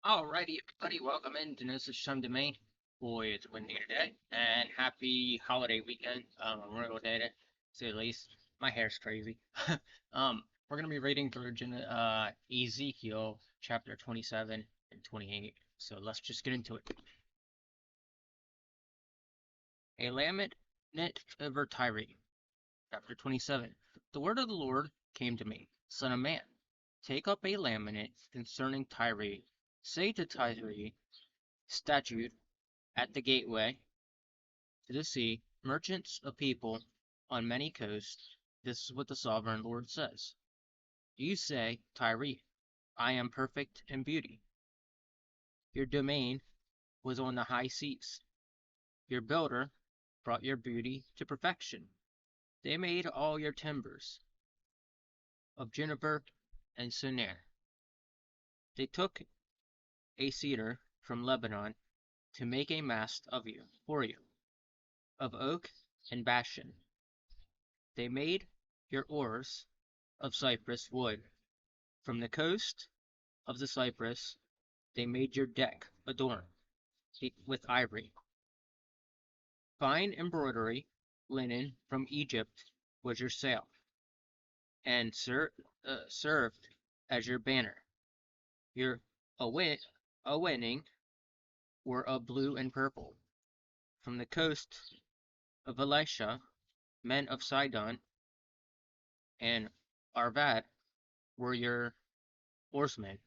Alrighty, everybody, welcome in to This is Shum Domain. Boy, it's windy today, and happy holiday weekend, Memorial Day, to say the least. My hair's crazy. We're gonna be reading through Ezekiel chapter 27 and 28. So let's just get into it. A lament over Tyre, chapter 27. The word of the Lord came to me, Son of man, take up a lament concerning Tyre. Say to Tyre, statute at the gateway to the sea, merchants of people on many coasts, this is what the sovereign Lord says. You say, Tyre, I am perfect in beauty. Your domain was on the high seas. Your builder brought your beauty to perfection. They made all your timbers of juniper and sinear. They took a cedar from Lebanon to make a mast of you, for you, of oak and bashan. They made your oars of cypress wood. From the coast of the cypress they made your deck adorned with ivory. Fine embroidery linen from Egypt was your sail, and served as your banner. Your awning were of blue and purple. From the coast of Elisha, men of Sidon and Arvad were your oarsmen.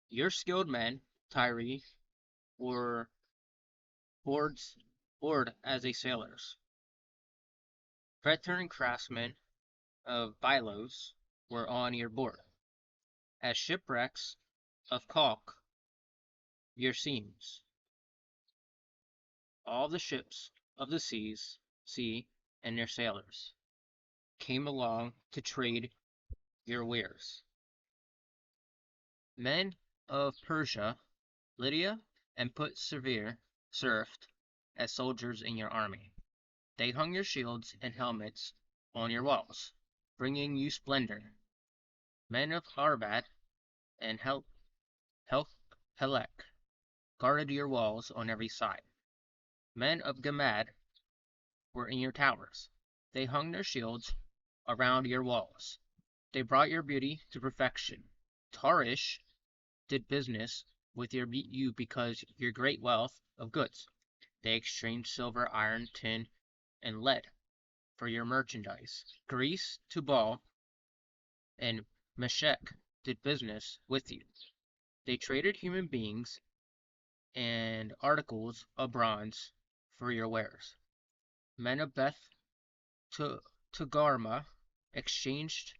Your skilled men, Tyre, were boards board as a sailors. Veteran craftsmen of Bylos were on your board. As shipwrecks of caulk your seams. All the ships of the sea and their sailors came along to trade your wares. Men of Persia, Lydia, and Put served as soldiers in your army. They hung your shields and helmets on your walls, bringing you splendor. Men of Arvad and Helek guarded your walls on every side. Men of Gamad were in your towers. They hung their shields around your walls. They brought your beauty to perfection. Tarish did business with you because your great wealth of goods. They exchanged silver, iron, tin, and lead for your merchandise. Greece, Tubal, and Meshech did business with you. They traded human beings and articles of bronze for your wares. Men of Beth Togarmah exchanged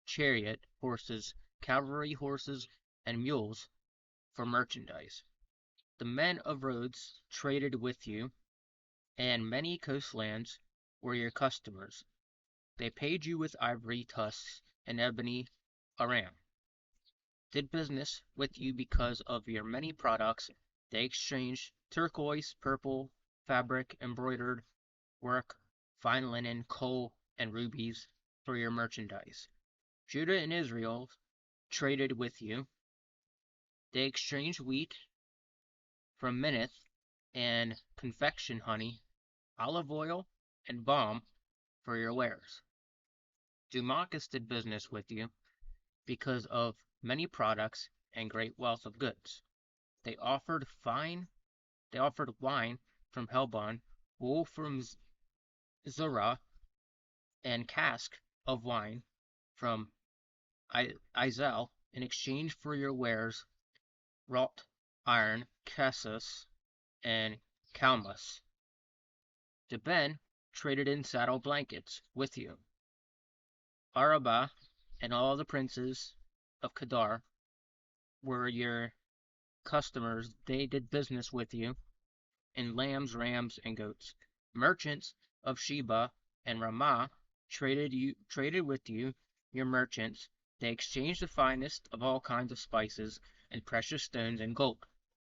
chariot horses, cavalry horses, and mules for merchandise. The men of Rhodes traded with you, and many coastlands were your customers. They paid you with ivory tusks and ebony aram. Did business with you because of your many products. They exchanged turquoise, purple, fabric, embroidered work, fine linen, coal, and rubies for your merchandise. Judah and Israel traded with you. They exchanged wheat from Minnith and confection honey, olive oil, and balm for your wares. Dumachus did business with you because of many products and great wealth of goods. They offered wine from Helbon, wool from Zerah, and cask of wine from Izel in exchange for your wares, wrought iron, cassus, and calmus. Deben traded in saddle blankets with you. Arabah and all the princes of Kedar were your customers. They did business with you in lambs, rams, and goats. Merchants of Sheba and Ramah traded with you, your merchants. They exchanged the finest of all kinds of spices and precious stones and gold.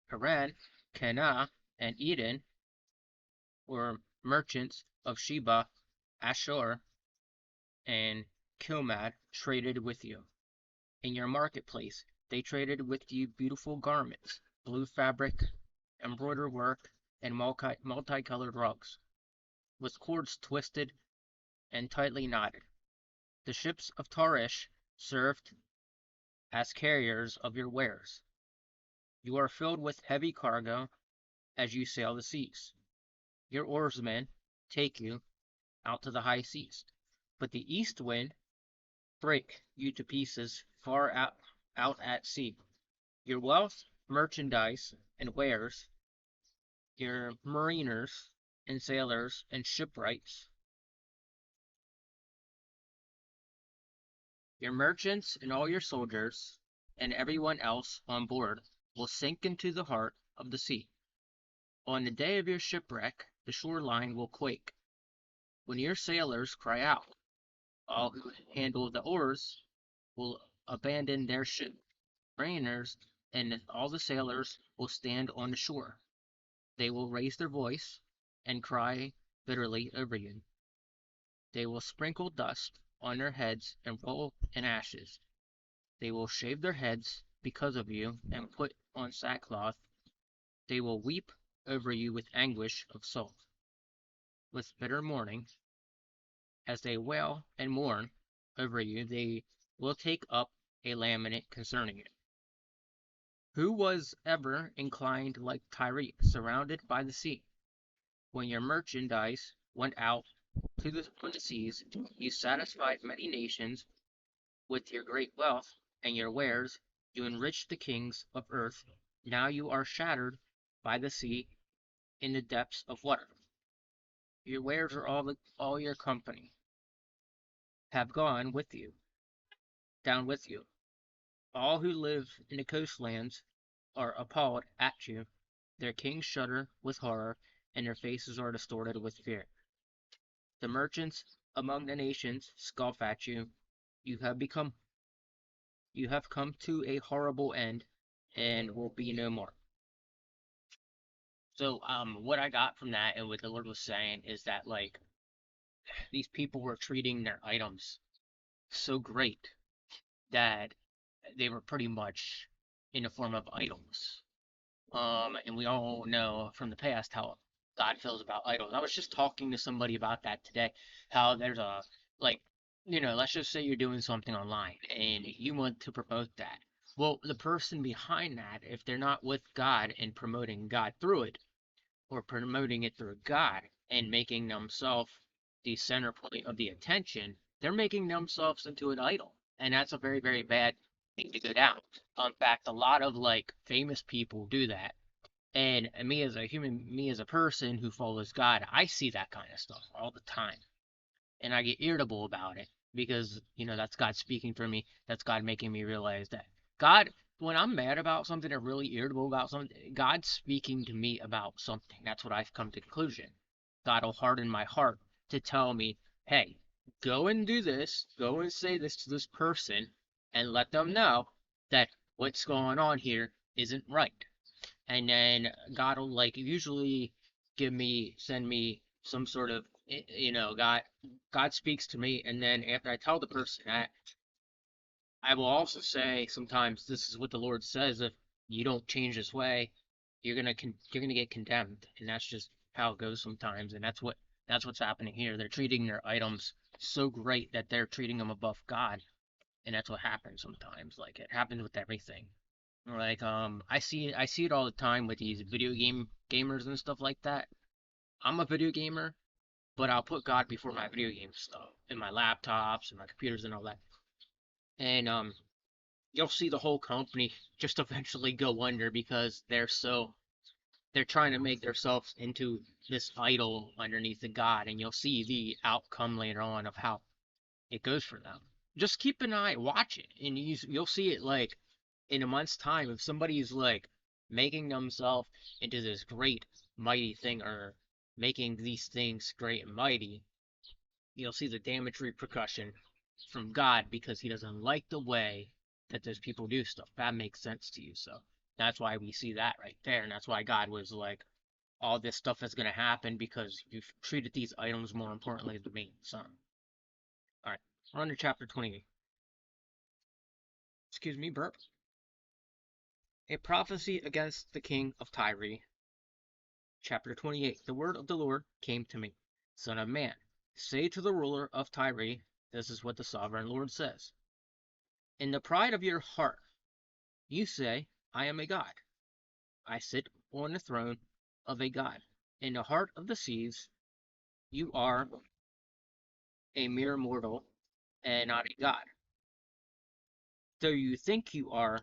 Haran, Cana, and Eden were merchants of Sheba, Ashur, and Kilmad traded with you. In your marketplace They traded with you beautiful garments, blue fabric, embroidered work, and multicolored rugs, with cords twisted and tightly knotted. The ships of Tarshish served as carriers of your wares. You are filled with heavy cargo as you sail the seas. Your oarsmen take you out to the high seas, but the east wind break you to pieces far out at sea. Your wealth, merchandise, and wares, your mariners and sailors and shipwrights, your merchants and all your soldiers, and everyone else on board will sink into the heart of the sea. On the day of your shipwreck, the shoreline will quake. When your sailors cry out, all who handle the oars will abandon their ship. Mariners and all the sailors will stand on the shore. They will raise their voice and cry bitterly over you. They will sprinkle dust on their heads and roll in ashes. They will shave their heads because of you and put on sackcloth. They will weep over you with anguish of soul, with bitter mourning. As they wail and mourn over you, they will take up a lament concerning you. Who was ever inclined like Tyre, surrounded by the sea? When your merchandise went out to the seas, you satisfied many nations with your great wealth and your wares. You enriched the kings of earth. Now you are shattered by the sea in the depths of water. Your wares are all your company have gone with you, down with you. All who live in the coastlands are appalled at you. Their kings shudder with horror, and their faces are distorted with fear. The merchants among the nations scoff at you. You have become you have come to a horrible end and will be no more. So what I got from that and what the Lord was saying is that like these people were treating their items so great that they were pretty much in the form of idols. And we all know from the past how God feels about idols. I was just talking to somebody about that today. How there's a like, let's just say you're doing something online and you want to promote that. Well, the person behind that, if they're not with God and promoting God through it, or promoting it through God and making themselves the center point of the attention, they're making themselves into an idol. And that's a very, very bad thing to go down. In fact, a lot of like famous people do that. And me as a human, me as a person who follows God, I see that kind of stuff all the time. And I get irritable about it because, that's God speaking through me. That's God making me realize that God, when I'm mad about something or really irritable about something, God's speaking to me about something. That's what I've come to conclusion. God will harden my heart to tell me, hey, go and do this, go and say this to this person, and let them know that what's going on here isn't right. And then God will like usually send me some sort of, God speaks to me, and then after I tell the person that, I will also say sometimes this is what the Lord says: if you don't change this way, you're gonna get condemned, and that's just how it goes sometimes, and that's what's happening here. They're treating their items so great that they're treating them above God, and that's what happens sometimes. Like it happens with everything. Like I see it all the time with these gamers and stuff like that. I'm a video gamer, but I'll put God before my video game stuff and my laptops and my computers and all that. And you'll see the whole company just eventually go under because they're trying to make themselves into this idol underneath the God, and you'll see the outcome later on of how it goes for them. Just keep an eye, watch it, and you'll see it like in a month's time if somebody's like making themselves into this great mighty thing or making these things great and mighty, you'll see the damage repercussion from God because he doesn't like the way that those people do stuff. That makes sense to you. So that's why we see that right there. And that's why God was like, all this stuff is going to happen because you've treated these items more importantly than me. So, all right, we're on to chapter 28. Excuse me, burp. A prophecy against the king of Tyre. Chapter 28. The word of the Lord came to me. Son of man, say to the ruler of Tyre, this is what the sovereign Lord says. In the pride of your heart, you say, I am a god. I sit on the throne of a god. In the heart of the seas, you are a mere mortal and not a god. Though you think you are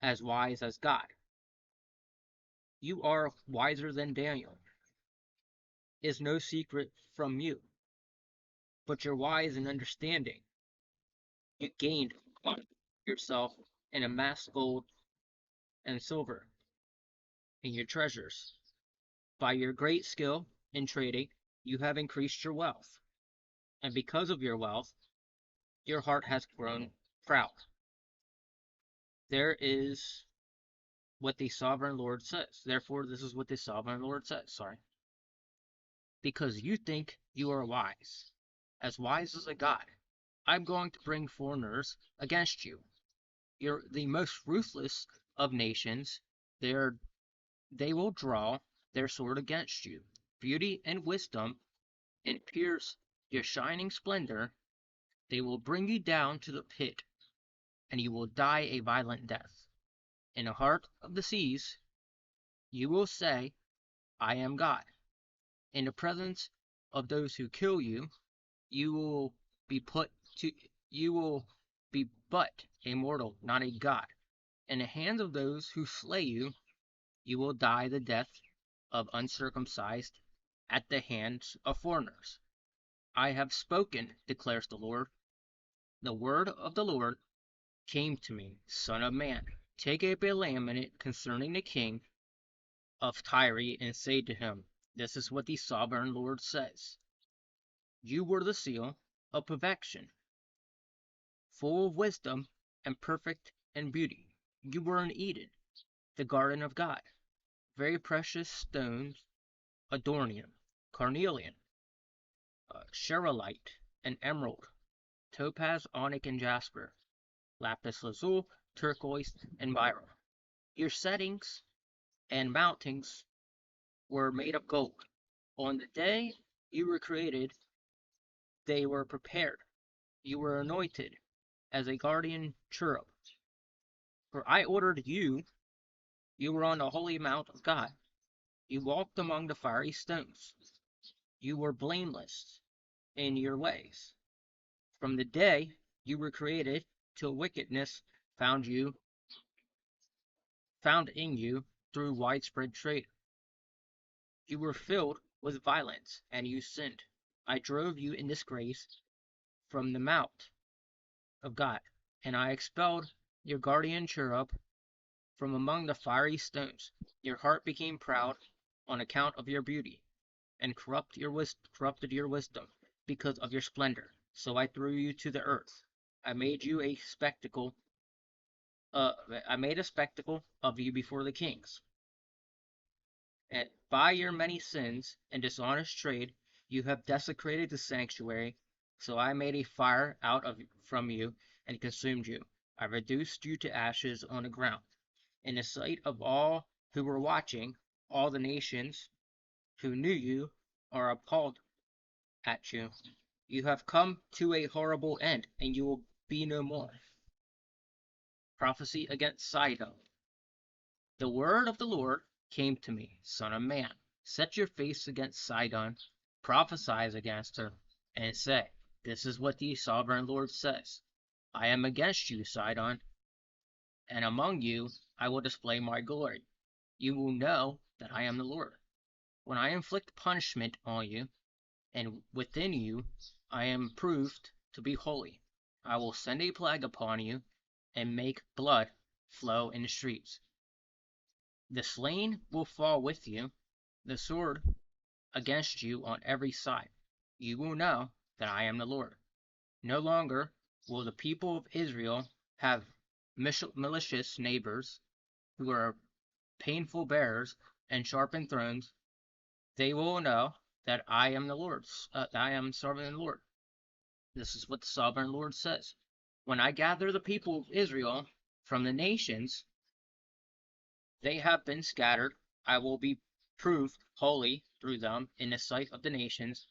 as wise as God, you are wiser than Daniel. Is no secret from you, but you're wise in understanding. You gained upon yourself and amassed gold and silver in your treasures. By your great skill in trading, you have increased your wealth. And because of your wealth, your heart has grown proud. There is what the sovereign Lord says. Therefore, this is what the sovereign Lord says. Sorry. Because you think you are as wise as a god. I'm going to bring foreigners against you. You're the most ruthless of nations. They will draw their sword against you. Beauty and wisdom and pierce your shining splendor. They will bring you down to the pit, and you will die a violent death. In the heart of the seas, you will say, I am God. In the presence of those who kill you, you will be put to you will be but a mortal, not a god. In the hands of those who slay you, you will die the death of uncircumcised at the hands of foreigners. I have spoken, declares the Lord. The word of the Lord came to me, Son of man. Take up a lament concerning the king of Tyre, and say to him, this is what the sovereign Lord says. You were the seal of perfection, full of wisdom and perfect in beauty. You were in Eden, the garden of God. Very precious stones adorn you: carnelian, cherilite, and emerald, topaz, onyx, and jasper, lapis lazuli, turquoise, and beryl. Your settings and mountings were made of gold. On the day you were created, they were prepared. You were anointed as a guardian cherub. For I ordered you, you were on the holy mount of God. You walked among the fiery stones. You were blameless in your ways. From the day you were created till wickedness found in you through widespread trade. You were filled with violence, and you sinned. I drove you in disgrace from the mount of God, and I expelled your guardian cherub from among the fiery stones. Your heart became proud on account of your beauty, and corrupted your wisdom because of your splendor. So I threw you to the earth. I made you a spectacle. I made a spectacle of you before the kings. And by your many sins and dishonest trade, you have desecrated the sanctuary. So I made a fire from you and consumed you. I reduced you to ashes on the ground. In the sight of all who were watching, all the nations who knew you are appalled at you. You have come to a horrible end, and you will be no more. Prophecy against Sidon. The word of the Lord came to me, Son of man. Set your face against Sidon, prophesy against her, and say, this is what the sovereign Lord says. I am against you, Sidon, and among you I will display my glory. You will know that I am the Lord. When I inflict punishment on you, and within you I am proved to be holy, I will send a plague upon you, and make blood flow in the streets. The slain will fall with you, the sword against you on every side. You will know that I am the Lord. No longer will the people of Israel have malicious neighbors who are painful bearers and sharpened thrones. They will know that I am the Lord's. I am sovereign Lord. This is what the sovereign Lord says. When I gather the people of Israel from the nations, They have been scattered. I will be proved holy through them in the sight of the nations.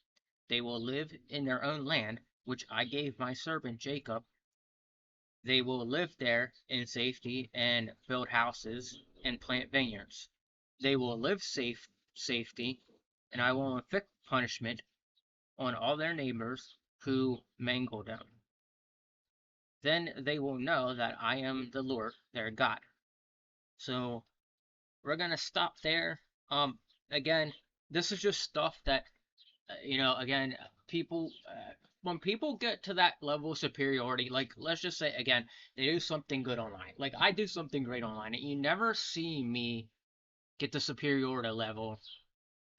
They will live in their own land, which I gave my servant Jacob. They will live there in safety and build houses and plant vineyards. They will live safety, and I will inflict punishment on all their neighbors who mangle them. Then they will know that I am the Lord their God. So we're gonna stop there. Again, this is just stuff that again, people when people get to that level of superiority, like let's just say again, they do something good online. Like I do something great online, and you never see me get the superiority level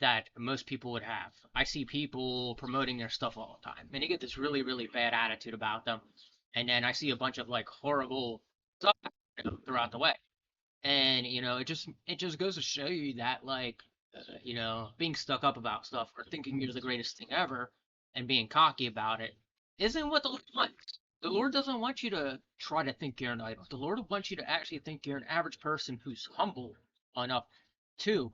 that most people would have. I see people promoting their stuff all the time, and they get this really, really bad attitude about them. And then I see a bunch of like horrible stuff throughout the way. And it just goes to show you that like being stuck up about stuff or thinking you're the greatest thing ever and being cocky about it isn't what the Lord wants. The Lord doesn't want you to try to think you're an idol. The Lord wants you to actually think you're an average person who's humble enough to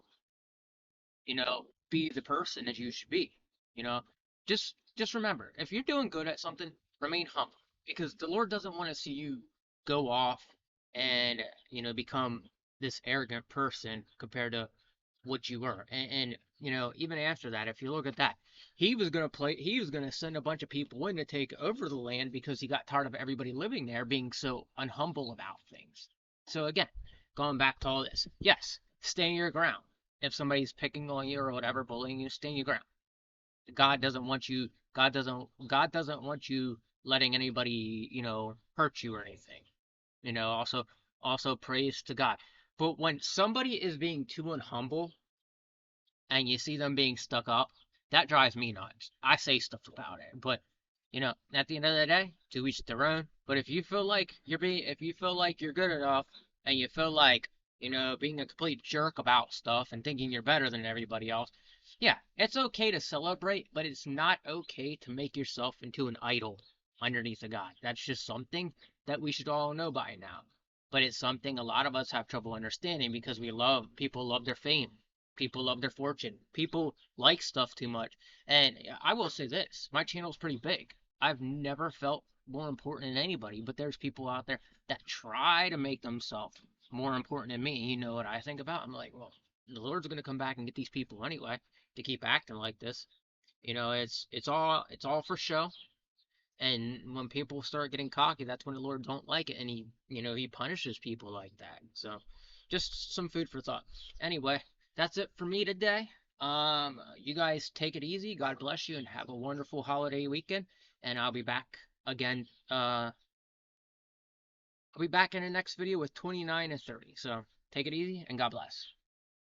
be the person that you should be. You know, just remember, if you're doing good at something, remain humble because the Lord doesn't want to see you go off and become this arrogant person compared to what you were. And even after that, if you look at that, he was gonna send a bunch of people in to take over the land because he got tired of everybody living there being so unhumble about things. So again, going back to all this, yes, stand your ground. If somebody's picking on you or whatever, bullying you, stand your ground. God doesn't want you. God doesn't want you letting anybody hurt you or anything. Also praise to God. But when somebody is being too unhumble and you see them being stuck up, that drives me nuts. I say stuff about it, but at the end of the day, to each their own. But if you feel like you're good enough, and you feel like being a complete jerk about stuff and thinking you're better than everybody else, yeah, it's okay to celebrate, but it's not okay to make yourself into an idol underneath a god. That's just something that we should all know by now. But it's something a lot of us have trouble understanding because people love their fame. People love their fortune. People like stuff too much. And I will say this, my channel's pretty big. I've never felt more important than anybody, but there's people out there that try to make themselves more important than me. You know what I think about? I'm like, well, the Lord's gonna come back and get these people anyway to keep acting like this. It's all for show. And when people start getting cocky, that's when the Lord don't like it, and he punishes people like that. So, just some food for thought. Anyway, that's it for me today. You guys take it easy. God bless you, and have a wonderful holiday weekend. And I'll be back again. I'll be back in the next video with 29 and 30. So take it easy, and God bless.